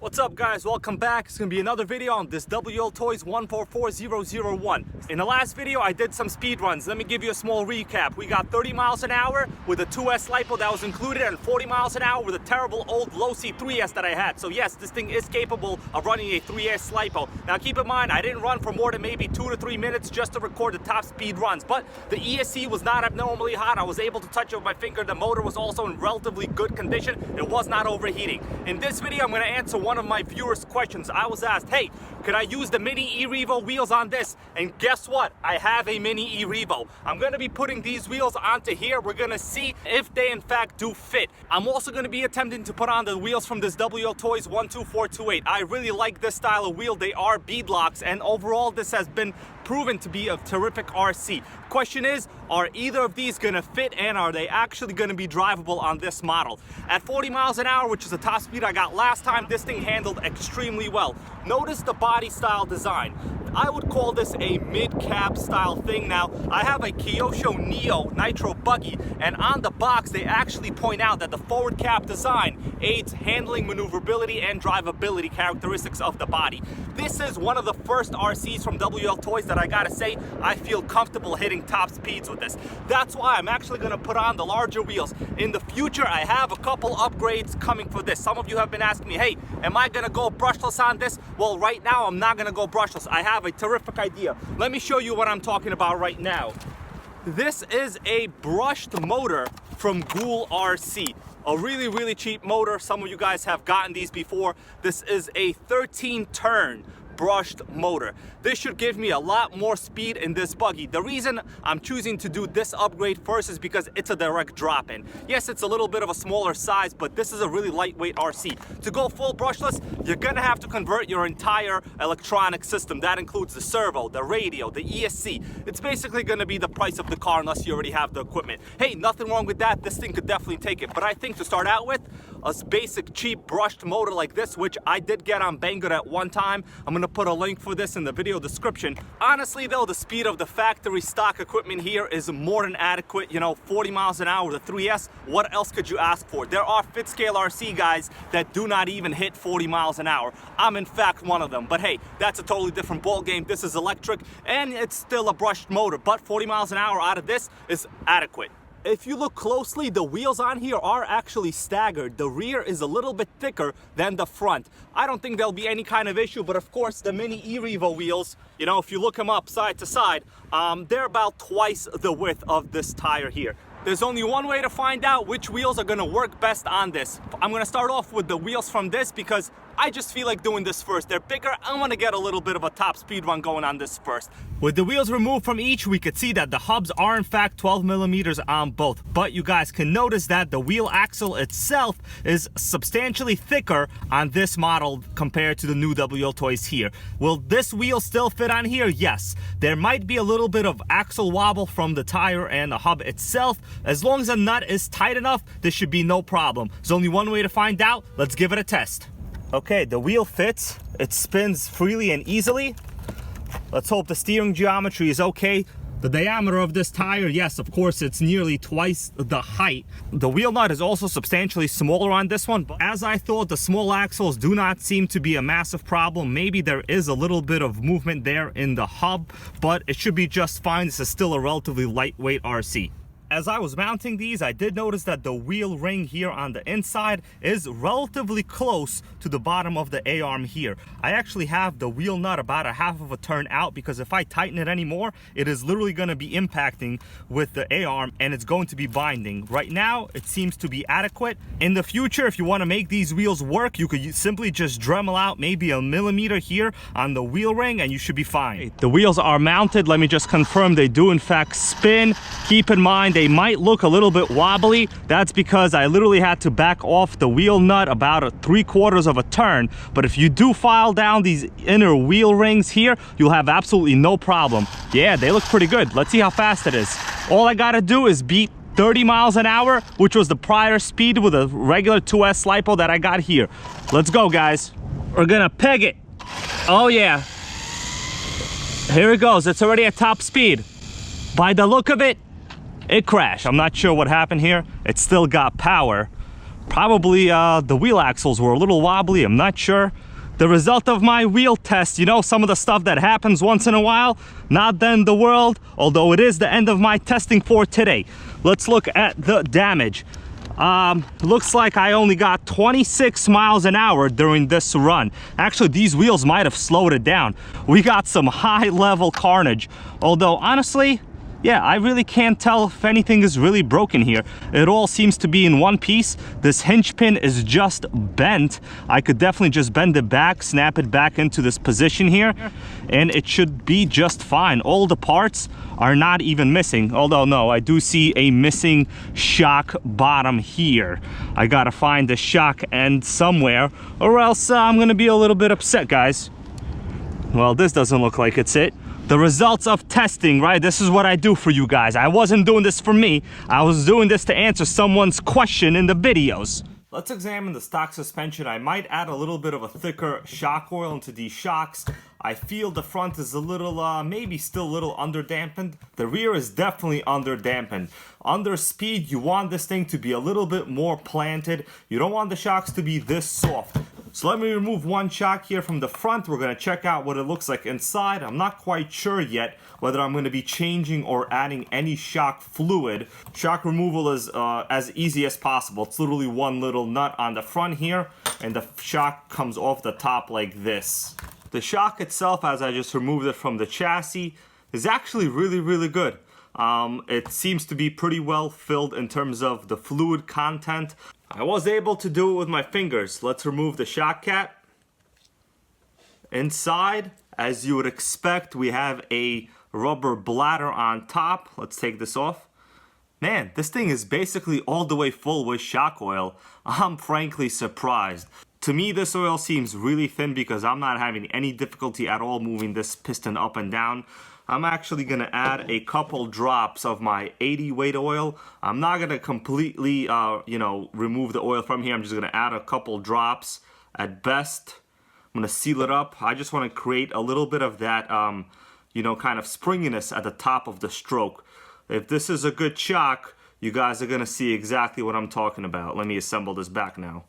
What's up guys, welcome back. It's gonna be another video on this WLToys 144001. In the last video I did some speed runs. Let me give you a small recap. We got 30 miles an hour with a 2S LiPo that was included and 40 miles an hour with a terrible old low C 3S that I had. So yes, this thing is capable of running a 3S LiPo. Now keep in mind, I didn't run for more than maybe 2 to 3 minutes just to record the top speed runs, but the ESC was not abnormally hot. I was able to touch it with my finger. The motor was also in relatively good condition. It was not overheating. In this video I'm gonna answer one of my viewers' questions. I was asked, hey, could I use the mini E-Revo wheels on this? And guess what? I have a mini E-Revo. I'm gonna be putting these wheels onto here. We're gonna see if they in fact do fit. I'm also gonna be attempting to put on the wheels from this WLToys 12428. I really like this style of wheel. They are bead locks, and overall this has been proven to be a terrific RC. Question is, are either of these gonna fit, and are they actually gonna be drivable on this model? At 40 miles an hour, which is the top speed I got last time, this thing handled extremely well. Notice the body style design. I would call this a mid-cab style thing. Now, I have a Kyosho Neo Nitro buggy, and on the box they actually point out that the forward cab design aids handling, maneuverability, and drivability characteristics of the body. This is one of the first RCs from WLToys that I gotta say, I feel comfortable hitting top speeds with this. That's why I'm actually gonna put on the larger wheels. In the future, I have a couple upgrades coming for this. Some of you have been asking me, hey, am I gonna go brushless on this? Well, right now, I'm not gonna go brushless. I have a terrific idea. Let me show you what I'm talking about right now. This is a brushed motor from Ghoul RC. A really cheap motor. Some of you guys have gotten these before. This is a 13-turn brushed motor. This should give me a lot more speed in this buggy. The reason I'm choosing to do this upgrade first is because it's a direct drop-in. Yes, it's a little bit of a smaller size, but this is a really lightweight RC. To go full brushless, you're gonna have to convert your entire electronic system. That includes the servo, the radio, the ESC. It's basically gonna be the price of the car unless you already have the equipment. Hey, nothing wrong with that. This thing could definitely take it. But I think to start out with, a basic cheap brushed motor like this, which I did get on Banggood at one time. I'm gonna put a link for this in the video description. Honestly though, the speed of the factory stock equipment here is more than adequate. You know, 40 miles an hour with a 3S, what else could you ask for? There are fit scale RC guys that do not even hit 40 miles an hour. I'm in fact one of them, but hey, that's a totally different ball game. This is electric and it's still a brushed motor, but 40 miles an hour out of this is adequate. If you look closely, the wheels on here are actually staggered. The rear is a little bit thicker than the front. I don't think there'll be any kind of issue, but of course the mini E-Revo wheels, you know, if you look them up side to side, they're about twice the width of this tire here. There's only one way to find out which wheels are gonna work best on this. I'm gonna start off with the wheels from this because I just feel like doing this first. They're bigger. I want to get a little bit of a top speed run going on this first. With the wheels removed from each, we could see that the hubs are in fact 12 millimeters on both. But you guys can notice that the wheel axle itself is substantially thicker on this model compared to the new WLToys here. Will this wheel still fit on here? Yes. There might be a little bit of axle wobble from the tire and the hub itself. As long as the nut is tight enough, there should be no problem. There's only one way to find out. Let's give it a test. Okay, the wheel fits. It spins freely and easily. Let's hope the steering geometry is okay. The diameter of this tire, yes, of course, it's nearly twice the height. The wheel nut is also substantially smaller on this one, but as I thought, the small axles do not seem to be a massive problem. Maybe there is a little bit of movement there in the hub, but it should be just fine. This is still a relatively lightweight RC. As I was mounting these, I did notice that the wheel ring here on the inside is relatively close to the bottom of the A-arm here. I actually have the wheel nut about a half of a turn out because if I tighten it anymore, it is literally going to be impacting with the A-arm and it's going to be binding. Right now, it seems to be adequate. In the future, if you want to make these wheels work, you could simply just Dremel out maybe a millimeter here on the wheel ring and you should be fine. The wheels are mounted. Let me just confirm they do in fact spin. Keep in mind, they might look a little bit wobbly. That's because I literally had to back off the wheel nut about 3/4 of a turn. But if you do file down these inner wheel rings here, you'll have absolutely no problem. Yeah, they look pretty good. Let's see how fast it is. All I gotta do is beat 30 miles an hour, which was the prior speed with a regular 2S LiPo that I got here. Let's go, guys. We're gonna peg it. Oh yeah. Here it goes. It's already at top speed. By the look of it, it crashed. I'm not sure what happened here. It still got power. Probably the wheel axles were a little wobbly, I'm not sure. The result of my wheel test, you know, some of the stuff that happens once in a while, not the end of the world, although it is the end of my testing for today. Let's look at the damage. Looks like I only got 26 miles an hour during this run. Actually, these wheels might have slowed it down. We got some high level carnage, although honestly, yeah, I really can't tell if anything is really broken here. It all seems to be in one piece. This hinge pin is just bent. I could definitely just bend it back, snap it back into this position here, and it should be just fine. All the parts are not even missing. Although, no, I do see a missing shock bottom here. I gotta find the shock end somewhere, or else I'm gonna be a little bit upset, guys. Well, this doesn't look like it's it. The results of testing, right? This is what I do for you guys. I wasn't doing this for me. I was doing this to answer someone's question in the videos. Let's examine the stock suspension. I might add a little bit of a thicker shock oil into these shocks. I feel the front is a little, maybe still a little under-dampened. The rear is definitely under-dampened. Under speed, you want this thing to be a little bit more planted. You don't want the shocks to be this soft. So let me remove one shock here from the front. We're going to check out what it looks like inside. I'm not quite sure yet whether I'm going to be changing or adding any shock fluid. Shock removal is as easy as possible. It's literally one little nut on the front here, and the shock comes off the top like this. The shock itself, as I just removed it from the chassis, is actually really good. It seems to be pretty well filled in terms of the fluid content. I was able to do it with my fingers. Let's remove the shock cap. Inside, as you would expect, we have a rubber bladder on top. Let's take this off. Man, this thing is basically all the way full with shock oil. I'm frankly surprised. To me, this oil seems really thin because I'm not having any difficulty at all moving this piston up and down. I'm actually going to add a couple drops of my 80 weight oil. I'm not going to completely, remove the oil from here. I'm just going to add a couple drops at best. I'm going to seal it up. I just want to create a little bit of that, kind of springiness at the top of the stroke. If this is a good shock, you guys are going to see exactly what I'm talking about. Let me assemble this back now.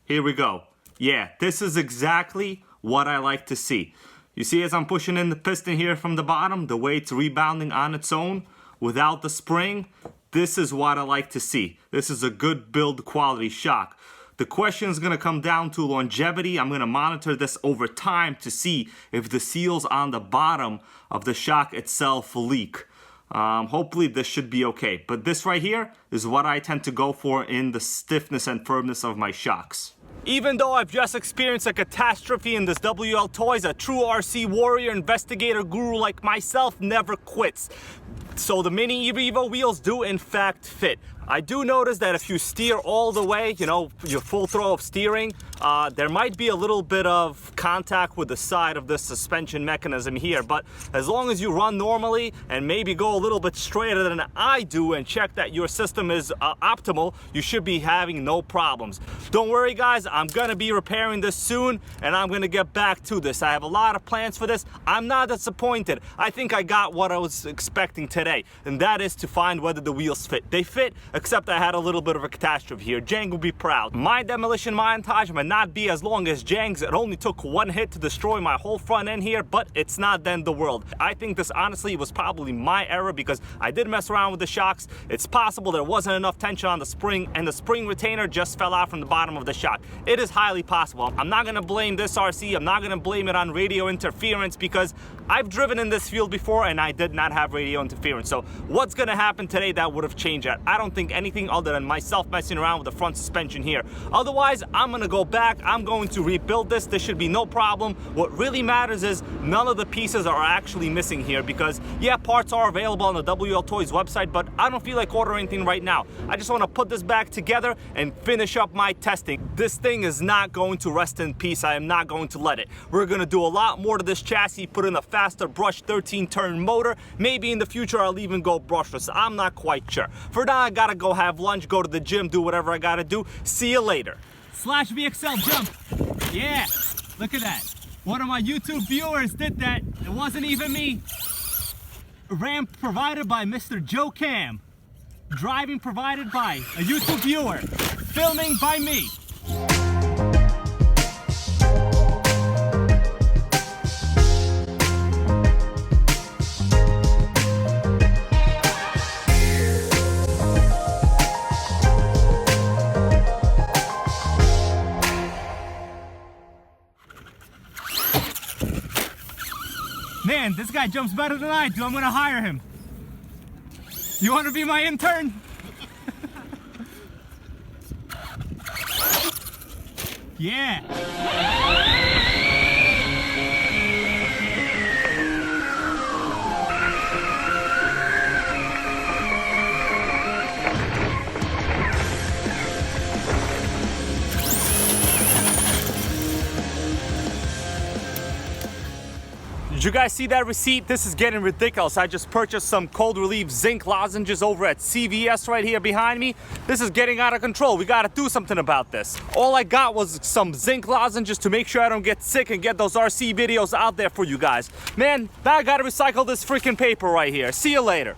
Here we go. Yeah, this is exactly what I like to see. You see, as I'm pushing in the piston here from the bottom, the way it's rebounding on its own without the spring, this is what I like to see. This is a good build quality shock. The question is going to come down to longevity. I'm going to monitor this over time to see if the seals on the bottom of the shock itself leak. Hopefully this should be okay. But this right here is what I tend to go for in the stiffness and firmness of my shocks. Even though I've just experienced a catastrophe in this WLToys, a true RC warrior investigator guru like myself never quits. So the mini E-Revo wheels do in fact fit. I do notice that if you steer all the way, your full throw of steering, there might be a little bit of contact with the side of this suspension mechanism here, but as long as you run normally and maybe go a little bit straighter than I do and check that your system is optimal, you should be having no problems. Don't worry guys, I'm gonna be repairing this soon and I'm gonna get back to this. I have a lot of plans for this. I'm not disappointed. I think I got what I was expecting today, and that is to find whether the wheels fit. They fit, except I had a little bit of a catastrophe here. Jang will be proud. My demolition montage might not be as long as Jang's. It only took one hit to destroy my whole front end here, but it's not the end of the world. I think this honestly was probably my error because I did mess around with the shocks. It's possible there wasn't enough tension on the spring and the spring retainer just fell out from the bottom of the shock. It is highly possible. I'm not gonna blame this RC. I'm not gonna blame it on radio interference because I've driven in this field before and I did not have radio interference. So what's gonna happen today that would have changed that? I don't think anything other than myself messing around with the front suspension here. Otherwise, I'm gonna go back. I'm going to rebuild this. There should be no problem. What really matters is none of the pieces are actually missing here because, yeah, parts are available on the WLToys website, but I don't feel like ordering anything right now. I just want to put this back together and finish up my testing. This thing is not going to rest in peace. I am not going to let it. We're going to do a lot more to this chassis, put in a faster brush 13-turn motor. Maybe in the future, I'll even go brushless. I'm not quite sure. For now, I gotta go have lunch, go to the gym, do whatever I gotta do. See you later. Slash VXL jump. Yeah, look at that. One of my YouTube viewers did that. It wasn't even me. Ramp provided by Mr. Joe Cam. Driving provided by a YouTube viewer. filming by me. Man, this guy jumps better than I do. I'm gonna hire him. You wanna be my intern? Yeah. Did you guys see that receipt? This is getting ridiculous. I just purchased some cold relief zinc lozenges over at CVS right here behind me. This is getting out of control. We gotta do something about this. All I got was some zinc lozenges to make sure I don't get sick and get those RC videos out there for you guys. Man, now I gotta recycle this freaking paper right here. See you later.